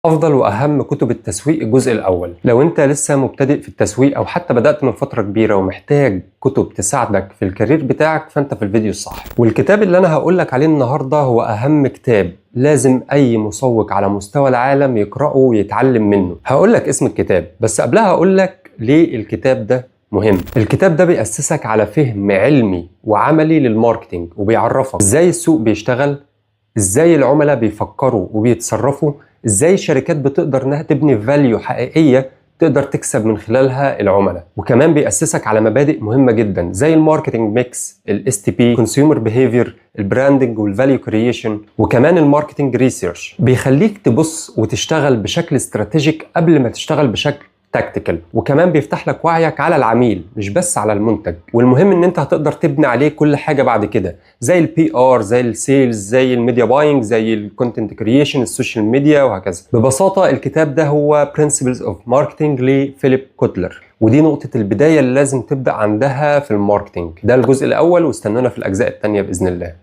أفضل وأهم كتب التسويق الجزء الأول. لو أنت لسه مبتدئ في التسويق أو حتى بدأت من فترة كبيرة ومحتاج كتب تساعدك في الكارير بتاعك فأنت في الفيديو الصح. والكتاب اللي أنا هقولك عليه النهاردة هو أهم كتاب لازم أي مسوق على مستوى العالم يقرأه ويتعلم منه. هقولك اسم الكتاب بس قبلها هقولك ليه الكتاب ده مهم. الكتاب ده بيأسسك على فهم علمي وعملي للماركتينج وبيعرفك ازاي السوق بيشتغل، ازاي العملاء بيفكروا وبيتصرفوا، ازاي الشركات بتقدر انها تبني فاليو حقيقيه تقدر تكسب من خلالها العملاء. وكمان بيأسسك على مبادئ مهمه جدا زي الماركتنج ميكس، الاس تي بي، كونسيومر بيهيفير، البراندنج والفاليو كرييشن، وكمان الماركتنج ريسيرش. بيخليك تبص وتشتغل بشكل استراتيجيك قبل ما تشتغل بشكل تكتيكال، وكمان بيفتح لك وعيك على العميل مش بس على المنتج. والمهم ان انت هتقدر تبني عليه كل حاجه بعد كده زي البي ار، زي السيلز، زي الميديا باينج، زي الكونتنت كرييشن، السوشيال ميديا، وهكذا. ببساطه الكتاب ده هو Principles of Marketing لفيليب كوتلر، ودي نقطه البدايه اللي لازم تبدا عندها في الماركتنج. ده الجزء الاول واستنونا في الاجزاء الثانيه باذن الله.